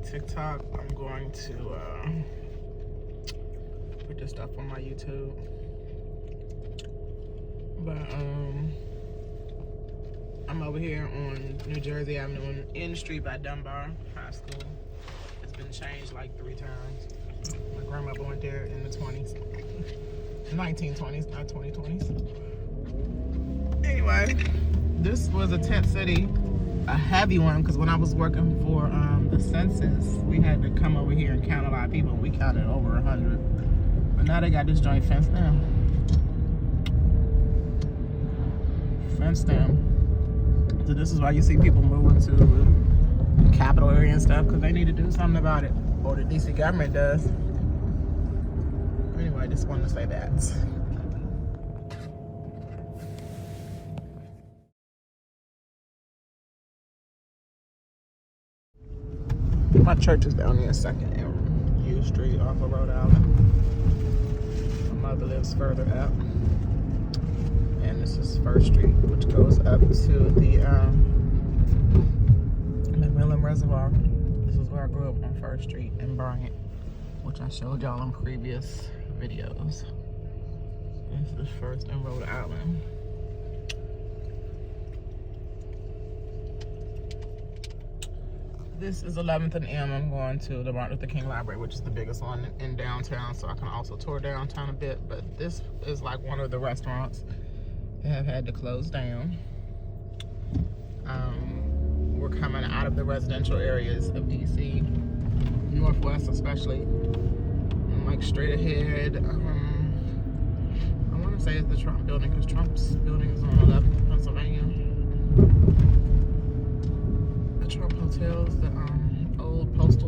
TikTok. I'm going to put this stuff on my YouTube. But I'm over here on New Jersey Avenue on N Street by Dunbar High School. It's been changed like 3 times. My grandmother went there in the 20s. 1920s, not 2020s. Anyway, this was a tent city, a heavy one, because when I was working for the census, we had to come over here and count a lot of people. We counted over 100. But now they got this joint fenced down. Fenced down. So this is why you see people moving to the capital area and stuff, because they need to do something about it, or the DC government does. Anyway, I just wanted to say that. My church is down here, 2nd and U Street off of Rhode Island. My mother lives further up. And this is 1st Street, which goes up to the McMillan Reservoir. This is where I grew up, on 1st Street in Bryant, which I showed y'all in previous videos. This is 1st in Rhode Island. This is 11th and M. I'm going to the Martin Luther King Library, which is the biggest one in downtown, so I can also tour downtown a bit. But this is like one of the restaurants that have had to close down. We're coming out of the residential areas of DC, Northwest especially. I'm like straight ahead. I want to say it's the Trump building, because Trump's building is on 11th, Pennsylvania. The Trump Hotel is the old post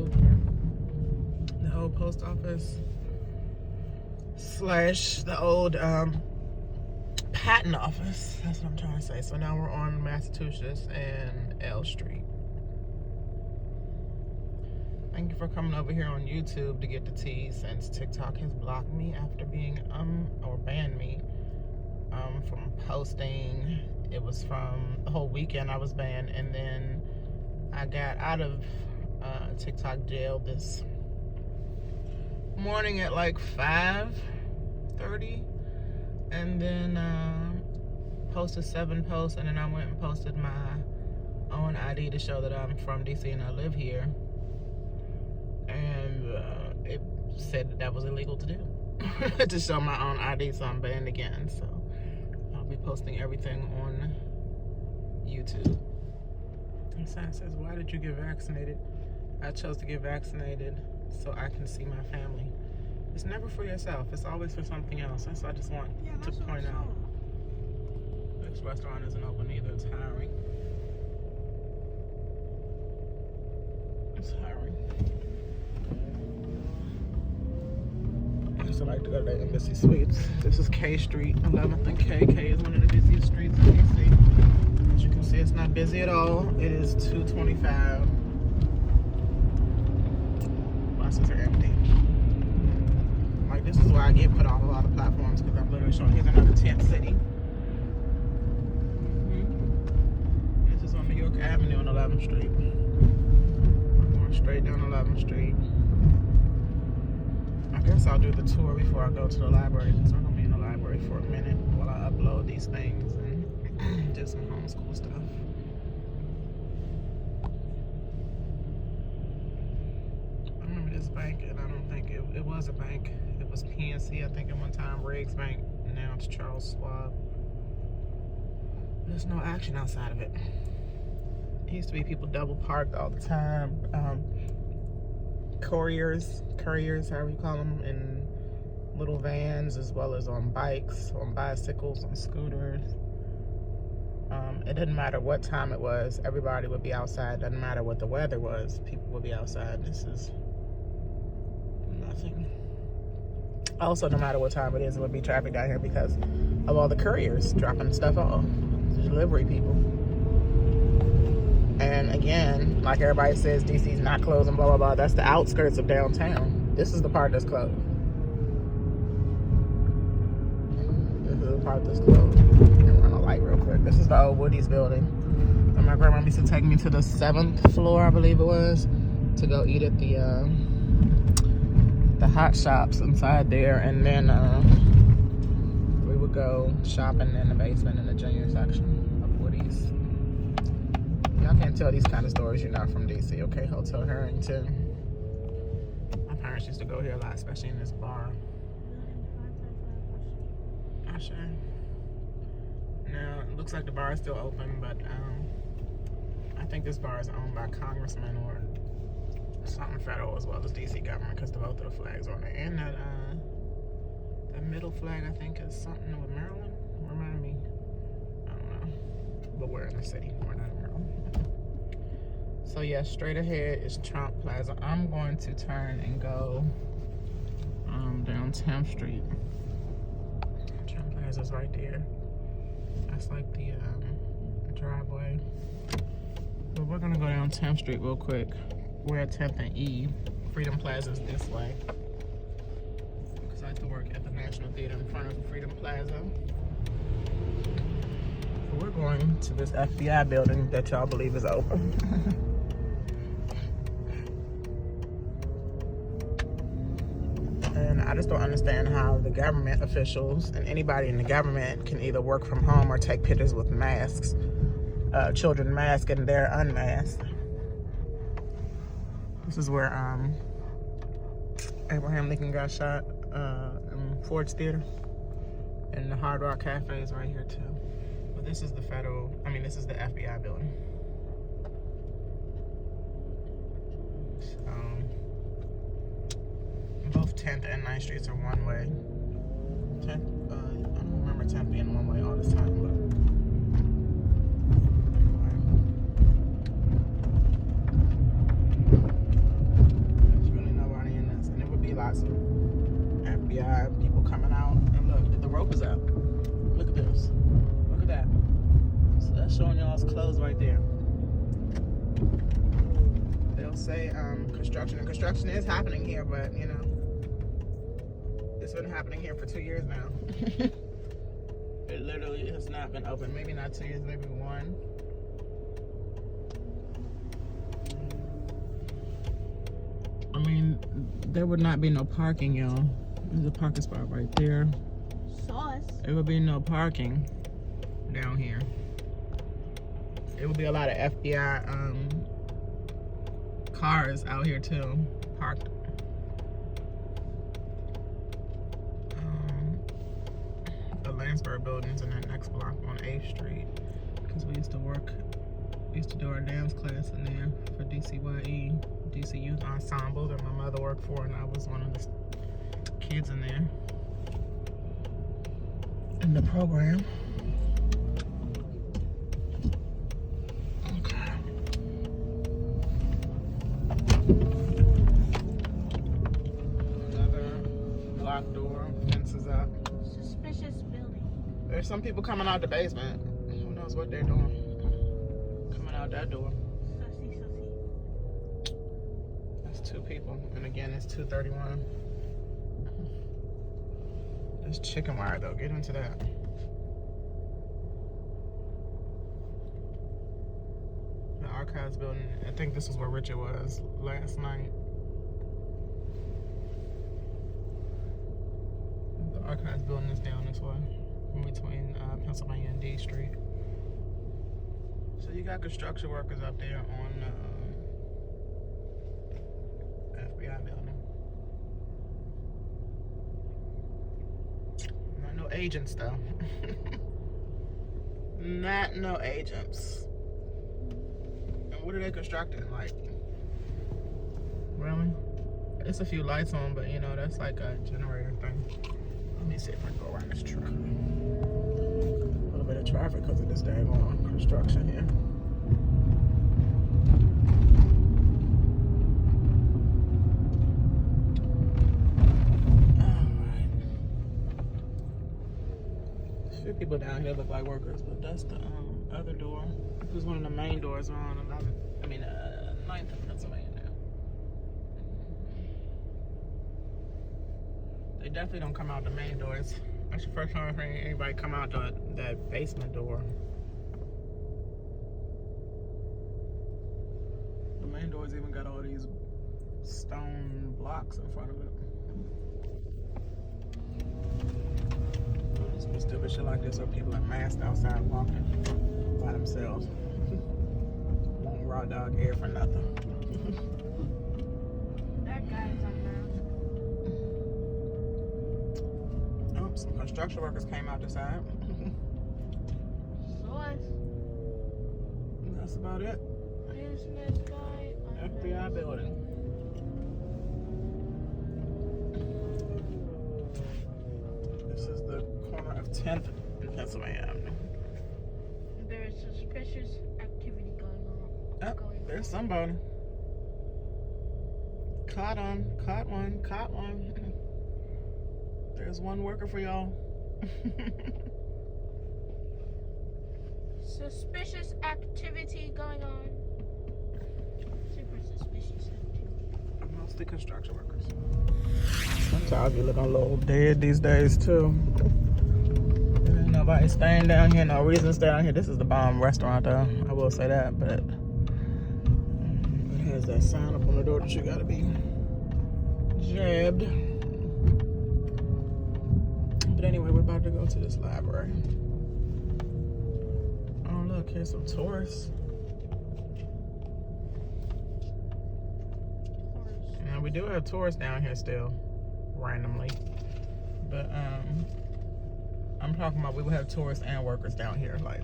office / the old patent office. That's what I'm trying to say. So now we're on Massachusetts and L Street. Thank you for coming over here on YouTube to get the tea, since TikTok has blocked me after being or banned me from posting. It was from the whole weekend I was banned, and then I got out of TikTok jail this morning at like 5:30, and then posted 7 posts, and then I went and posted my own ID to show that I'm from DC and I live here, and it said that was illegal to do to show my own ID, so I'm banned again. So I'll be posting everything on YouTube. And sign says, why did you get vaccinated? I chose to get vaccinated so I can see my family. It's never for yourself. It's always for something else. That's what I just want to point out. This restaurant isn't open either. It's hiring. It's hiring. I used to like to go to the Embassy Suites. This is K Street, 11th and K. K is one of the busiest streets in DC. As you can see, it's not busy at all. It is 2:25. Buses are empty. Like, this is why I get put off a lot of platforms, because I'm literally showing, here's another tent city. This is on New York Avenue on 11th Street. We're going straight down 11th Street. I guess I'll do the tour before I go to the library, because I'm going to be in the library for a minute while I upload these things and do some homeschool stuff. I remember this bank, and I don't think it was a bank. It was PNC, I think, at one time, Riggs Bank. Now it's Charles Schwab. There's no action outside of it. It used to be people double parked all the time. Couriers, however you call them, in little vans, as well as on bikes, on bicycles, on scooters. It didn't matter what time it was, everybody would be outside. Doesn't matter what the weather was, people would be outside. This is nothing. Also, no matter what time it is, it would be traffic down here because of all the couriers dropping stuff off, the delivery people. And again, like everybody says, DC's not closing, blah, blah, blah. That's the outskirts of downtown. This is the part that's closed. This is the part that's closed. Run a light real quick. This is the old Woody's building. And my grandma used to take me to the 7th floor, I believe it was, to go eat at the hot shops inside there, and then we would go shopping in the basement in the junior section of Woody's. Y'all can't tell these kind of stories you're not from DC, okay? Hotel Harrington. My parents used to go here a lot, especially in this bar. Oh, sure. Now, it looks like the bar is still open, but I think this bar is owned by congressmen or something federal as well as DC government, because both of the flags are on there. And that middle flag, I think, is something with Maryland. Remind me. I don't know. But we're in the city. We're not in Maryland. So yeah, straight ahead is Trump Plaza. I'm going to turn and go down 10th Street. Trump Plaza is right there. That's like the driveway. But we're gonna go down 10th Street real quick. We're at 10th and E. Freedom Plaza is this way. Because I have to work at the National Theater in front of the Freedom Plaza. So we're going to this FBI building that y'all believe is open. And I just don't understand how the government officials and anybody in the government can either work from home or take pictures with masks. Children masked and they're unmasked. This is where Abraham Lincoln got shot in Ford's Theater. And the Hard Rock Cafe is right here too. But this is the this is the FBI building. So, both 10th and 9th Streets are one way. 10th, I don't remember 10th being one way all this time, but there's really nobody in this. And it would be lots of FBI people coming out. And look, the rope is out. Look at this. Look at that. So that's showing y'all's clothes right there. They'll say construction, and construction is happening here, but you know, it's been happening here for 2 years now. It literally has not been open. Maybe not 2 years, maybe one. I mean, there would not be no parking, y'all. There's a parking spot right there. Sauce. There would be no parking down here. It would be a lot of FBI cars out here too, parked. The Lansbury building's in that next block on 8th Street, because we used to do our dance class in there for DCYE, DC Youth Ensemble, that my mother worked for, and I was one of the kids in there in the program. There's some people coming out the basement. Who knows what they're doing? Coming out that door. Sussy. That's 2 people. And again, it's 2:31. There's chicken wire though. Get into that. The archives building. I think this is where Richard was last night. The archives building is down this way, in between Pennsylvania and D Street. So you got construction workers up there on FBI building. Not no agents though. Not no agents. And what are they constructing? Like, really? It's a few lights on, but you know, that's like a generator thing. Let me see if I can go around this truck. A little bit of traffic because of this daggone construction here. Alright. A few people down here look like workers, but that's the other door. This is one of the main doors on 9th and Pennsylvania now. They definitely don't come out the main doors. That's the first time I've heard anybody come out that basement door. The main door stores even got all these stone blocks in front of it. Some stupid shit like this, or people are masked outside walking by themselves. Won't raw dog air for nothing. That guy's unmasked. Oh, some construction workers came out the side. Sauce. That's about it. Business guy. FBI building. This is the corner of 10th and Pennsylvania Avenue. There is suspicious activity going on. Oh, there's somebody. Caught one. There's one worker for y'all. Suspicious activity going on. Super suspicious activity. Mostly construction workers. Sometimes you looking a little dead these days too. There ain't nobody staying down here, no reason to stay down here. This is the bomb restaurant though, I will say that, but it has that sign up on the door that you gotta be jabbed. But anyway, we're about to go to this library. Oh look, here's some tourists. Now we do have tourists down here still, randomly. But I'm talking about we will have tourists and workers down here, like,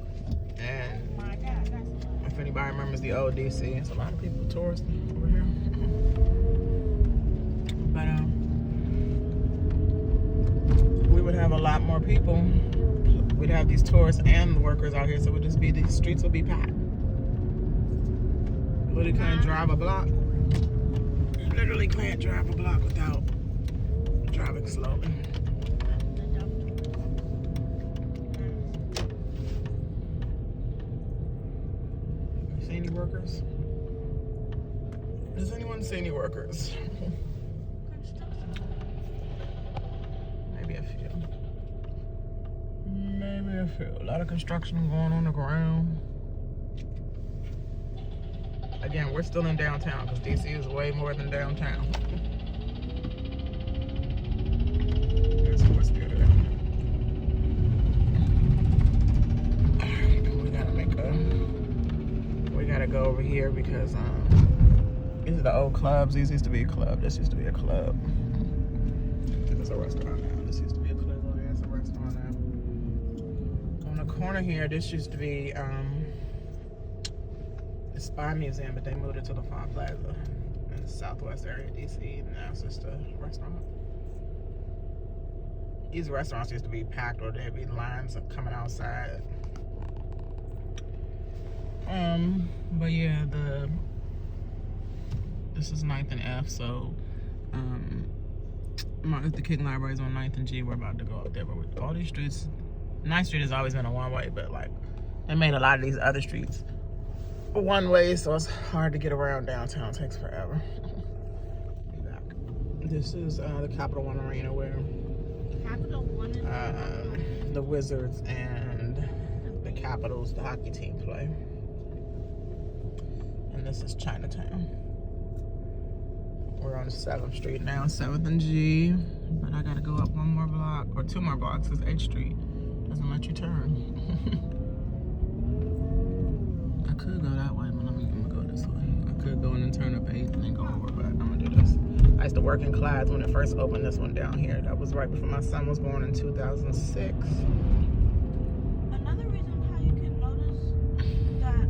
and Oh my God, that's a lot. if anybody remembers the old DC, it's a lot of people tourists over here. But we would have a lot more people. We'd have these tourists and the workers out here, so it would just be, these streets would be packed. Literally can't drive a block. You literally can't drive a block without driving slowly. You see any workers? Does anyone see any workers? Maybe a few. Maybe a few. A lot of construction going on the ground. Again, we're still in downtown because DC is way more than downtown. There's horse theater. We gotta go over here because these are the old clubs. These used to be a club. This used to be a club. It's a restaurant now. This used to be a club. Oh yeah, it's a restaurant now. On the corner here, this used to be the Spy Museum, but they moved it to the Farm Plaza in the southwest area of DC. Now it's just a restaurant. These restaurants used to be packed, or there'd be lines coming outside. But yeah, this is 9th and F, so Martin Luther King Library is on 9th and G. We're about to go up there, but with all these streets, 9th Street has always been a one-way, but like they made a lot of these other streets one way, so it's hard to get around downtown. It takes forever. Be back. This is the Capital One Arena where Capital One is the Wizards and the Capitals, the hockey team, play. And this is Chinatown. We're on 7th Street now, 7th and G, but I gotta go up one more block, or 2 more blocks, because 8th Street doesn't let you turn. I could go that way, but I'm gonna go this way. I could go in and turn up 8th and then go over, but I'm gonna do this. I used to work in Clyde's when it first opened this one down here. That was right before my son was born in 2006. another reason how you can notice that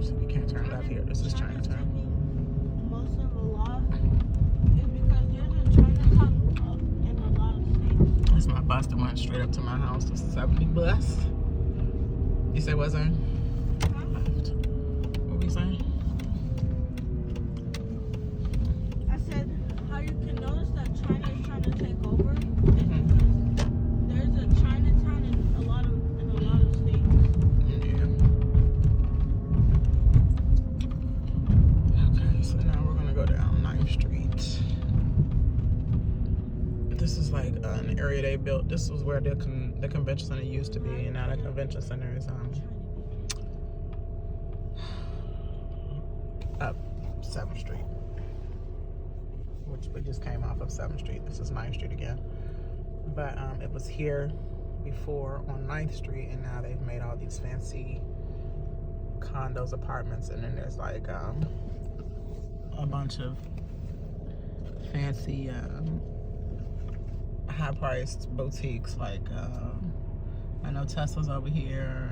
So you can't turn left here. This is China's Chinatown. taking most of the law is because there's a Chinatown in a lot of states. That's my bus that went straight up to my house. The 70 bus. You say what's that? What were you saying? I said how you can notice that China is trying to take over is because there's a Chinatown in a lot of states. Yeah. Okay, so now we're gonna go down 9th Street. This is like an area they built. This was where the convention center used to be, and now the convention center is 7th Street. Which we just came off of 7th Street. This is 9th Street again. But it was here before on 9th Street, and now they've made all these fancy condos, apartments, and then there's like a bunch of fancy high-priced boutiques. Like I know Tesla's over here,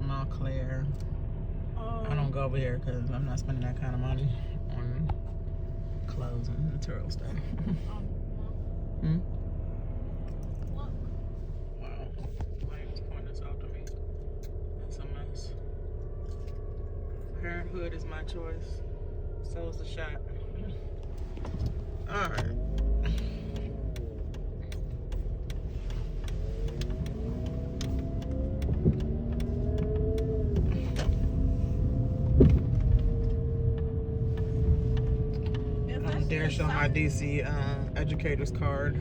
Montclair. I don't go over here because I'm not spending that kind of money on clothes and material stuff. Hmm? Wow. Lions pointing this out to me. That's a mess. Parenthood is my choice. So is the shot. Alright. Dare show my DC educator's card.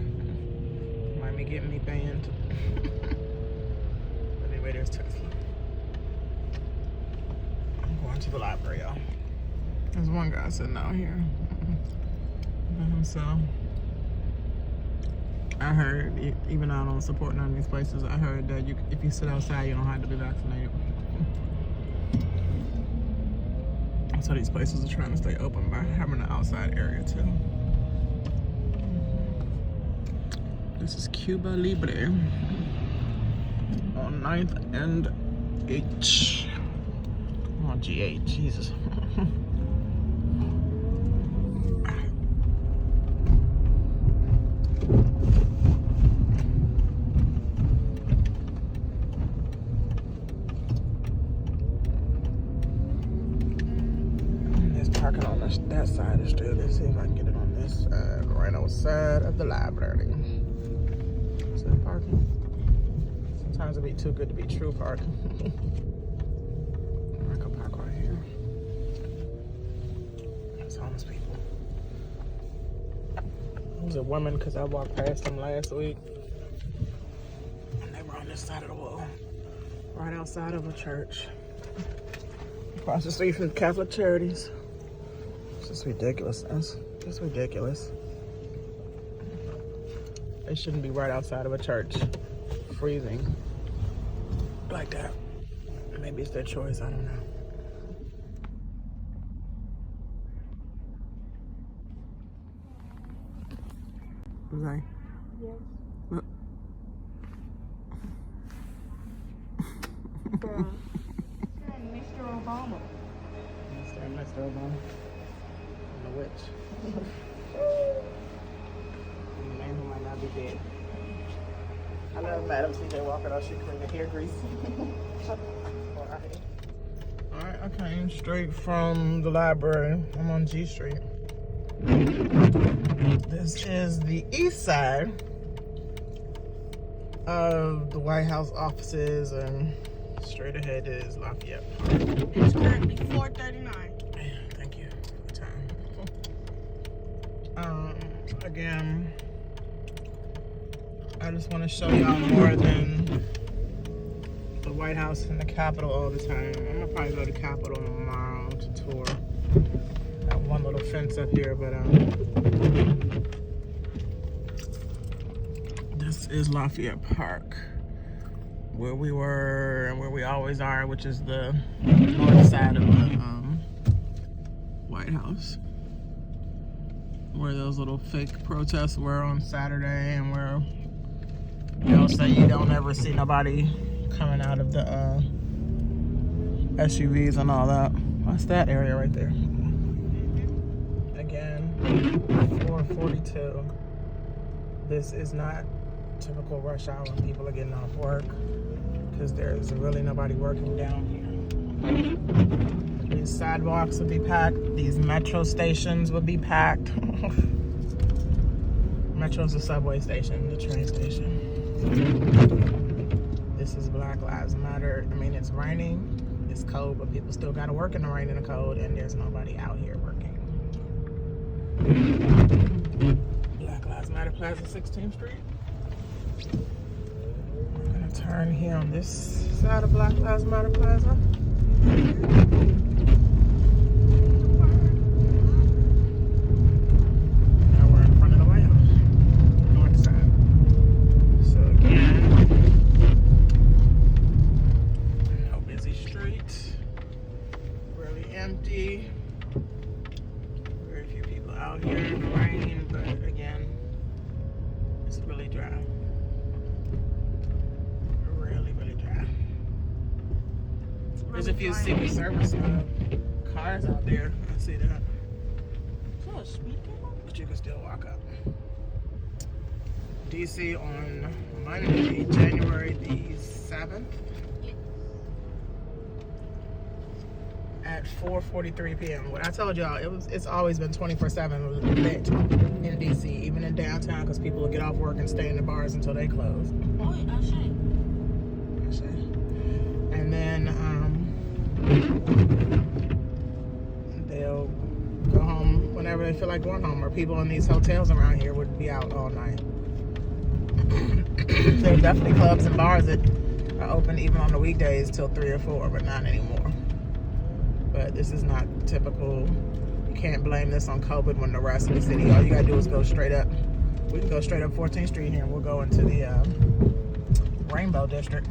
Might be getting me banned. But anyway, there's Tesla. I'm going to the library, y'all. There's one guy sitting out here by himself. I heard, even though I don't support none of these places, I heard that if you sit outside, you don't have to be vaccinated. So these places are trying to stay open by having an outside area too. This is Cuba Libre on 9th and H. I'm on G8, Jesus. Parking on that side of the street. Let's see if I can get it on this side, right outside of the library. Is that parking? Sometimes it'd be too good to be true parking. I can park right here. There's homeless people. It was a woman because I walked past them last week. And they were on this side of the wall, right outside of a church. Across the street from Catholic Charities. It's ridiculous. It's just ridiculous. They shouldn't be right outside of a church, freezing like that. Maybe it's their choice. I don't know. Zee? Yes. Look. Mr. Obama. Mr. Obama. The witch. The man who might not be dead. I love Madam CJ Walker though. She cleaned the hair grease. Alright, I came straight from the library. I'm on G Street. This is the east side of the White House offices, and straight ahead is Lafayette Park. It's currently 4:39. Thank you for the time. Again, I just want to show y'all more than the White House and the Capitol all the time. I'm gonna probably go to Capitol tomorrow to tour. Got one little fence up here, but this is Lafayette Park, where we were and where we always are, which is the north side of the White House, where those little fake protests were on Saturday, and where they'll say you don't ever see nobody coming out of the SUVs and all that. That's that area right there. Again, 4:42. This is not typical rush hour when people are getting off work, because there's really nobody working down here. These sidewalks will be packed. These metro stations will be packed. Metro's a subway station, the train station. This is Black Lives Matter. I mean, it's raining, it's cold, but people still gotta work in the rain and the cold, and there's nobody out here working. Black Lives Matter, Plaza, 16th Street. I'm gonna turn here on this side of Black Lives Matter Plaza. DC. Very few people out here in the rain, but again, it's really dry. Really, really dry. There's a few Secret Service cars out there. I see that. Is that a speed camera? But you can still walk up. DC on Monday, January the 7th. At 4:43 p.m. What I told y'all, it's always been 24/7 lit in DC, even in downtown, because people will get off work and stay in the bars until they close. Oh, I see. And then they'll go home whenever they feel like going home, or people in these hotels around here would be out all night. There are definitely clubs and bars that are open even on the weekdays till 3 or 4, but not anymore. But this is not typical. You can't blame this on COVID when the rest of the city, all you gotta do is go straight up. We can go straight up 14th Street here and we'll go into the Rainbow District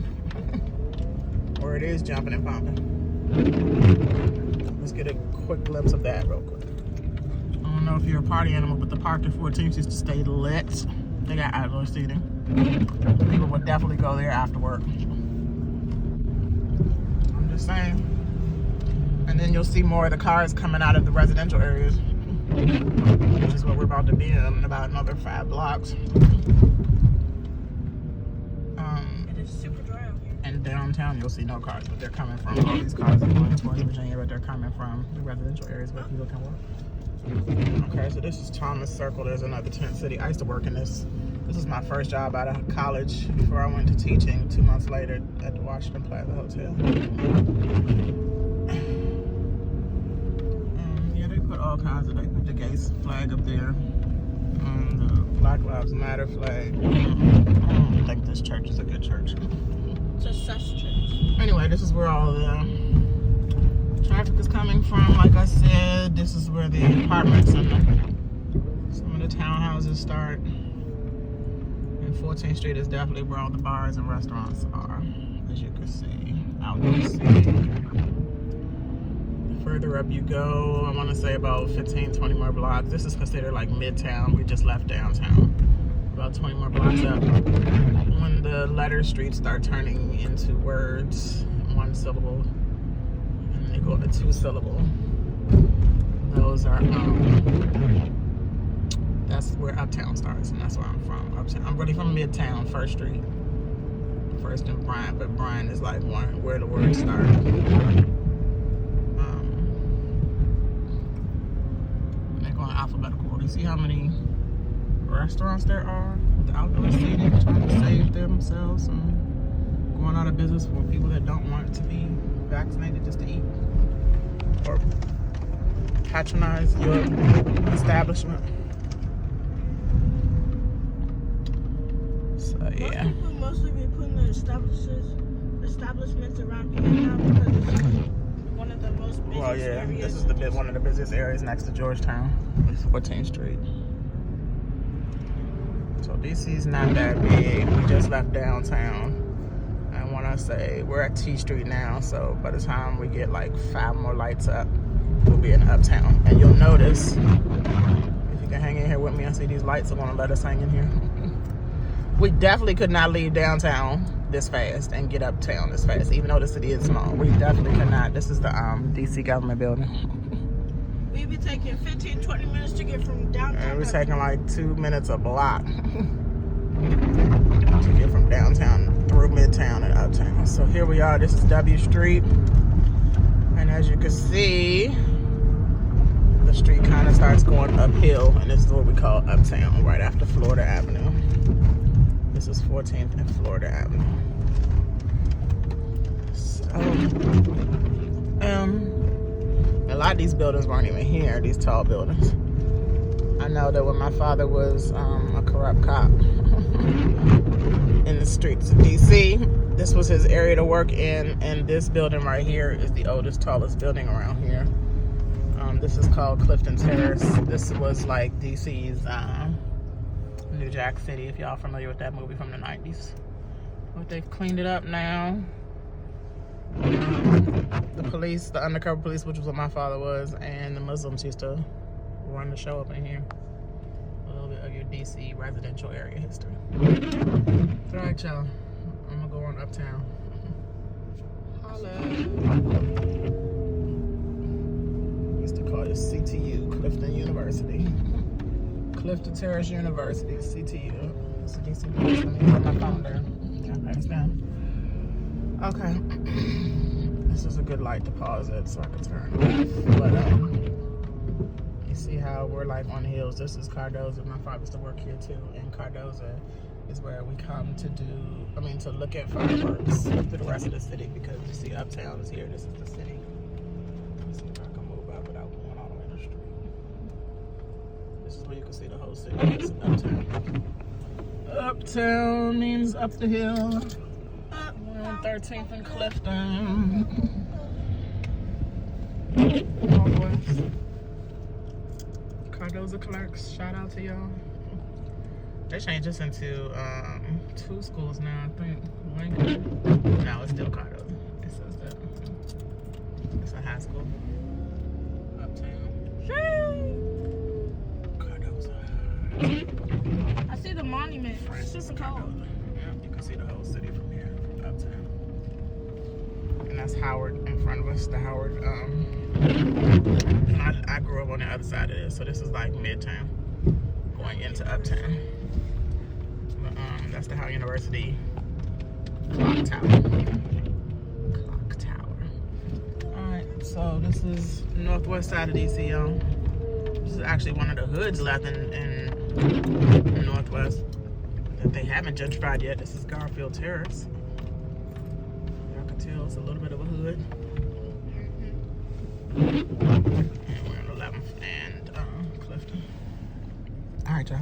where it is jumping and pumping. Let's get a quick glimpse of that real quick. I don't know if you're a party animal, but the park at 14th used to stay lit. They got outdoor seating. People would definitely go there after work. I'm just saying. And then you'll see more of the cars coming out of the residential areas, which is what we're about to be in about another 5 blocks. It is super dry out here. And downtown you'll see no cars, but they're coming from all these cars are going towards Virginia, but they're coming from the residential areas where people can work. Okay, so this is Thomas Circle. There's another tent city. I used to work in this. This was my first job out of college before I went to teaching 2 months later at the Washington Plaza Hotel. Yeah, they put all kinds of, they put the Gates flag up there. The Black Lives Matter flag. I don't think this church is a good church. It's a sus church. Anyway, this is where all the traffic is coming from. Like I said, this is where the apartments and some of the townhouses start. And 14th Street is definitely where all the bars and restaurants are, as you can see. Outdoor seating. The further up you go, I want to say about 15-20 more blocks. This is considered like midtown. We just left downtown. About 20 more blocks up. When the letter streets start turning into words, 1 syllable, and they go to 2 syllable. Those are that's where Uptown starts, and that's where I'm from. Uptown. I'm really from Midtown, First Street, First and Bryant, but Bryant is like where the words start. They're going alphabetical order. You see how many restaurants there are with the outdoor seating, trying to save themselves and going out of business for people that don't want to be vaccinated just to eat or patronize your establishment. So yeah. Most people mostly be putting the establishments around here now because it's one of the most busiest areas. This is one of the busiest areas next to Georgetown, 14th Street. So DC's not that big. We just left downtown. And when I say we're at T Street now, so by the time we get like 5 more lights up, we'll be in Uptown. And you'll notice, if you can hang in here with me, I see these lights are gonna let us hang in here. We definitely could not leave downtown this fast and get uptown this fast, even though the city is small. We definitely could not. This is the DC government building. We'd be taking 15-20 minutes to get from downtown. And we're taking like 2 minutes a block to get from downtown through Midtown and Uptown. So here we are. This is W Street. And as you can see, the street kind of starts going uphill. And this is what we call Uptown, right after Florida Avenue. This is 14th and Florida Avenue. So, a lot of these buildings weren't even here, these tall buildings. I know that when my father was a corrupt cop in the streets of DC, this was his area to work in, and this building right here is the oldest, tallest building around here. This is called Clifton Terrace. This was like DC's New Jack City, if y'all familiar with that movie from the 90s. But they've cleaned it up now. the police, the undercover police, which was what my father was, and the Muslims used to run the show up in here. A little bit of your DC residential area history. All right, y'all. I'm gonna go on uptown. Holla. Used to call it CTU, Clifton University. Clifton Terrace University, CTU. It's a DC place. Let me put my phone down. Okay, it's down. Okay. This is a good light to pause it so I can turn left. But you see how we're like on hills. This is Cardozo. My father used to work here too. And Cardozo is where we come to to look at fireworks to the rest of the city, because you see uptown is here. This is the city. Let's see if I can move up without going all the way to the street. This is where you can see the whole city. It's uptown. Uptown means up the hill. 13th and Clifton. Northwest. Cardozo Clerks, shout out to y'all. They changed this into 2 schools now, I think. Lincoln. No, it's still Cardozo. It says that. It's a high school. Uptown. Cardozo. I see the monument. It's just a cold. Yeah, you can see the whole city from here, uptown. And that's Howard in front of us, the Howard. I grew up on the other side of this, so this is like Midtown, going into uptown. But, that's the Howard University clock tower. Clock tower. All right, so this is northwest side of DC, y'all. This is actually one of the hoods left in northwest that they haven't gentrified yet. This is Garfield Terrace. Y'all can tell it's a little bit of a hood. And we're on 11th and Clifton. All right, y'all.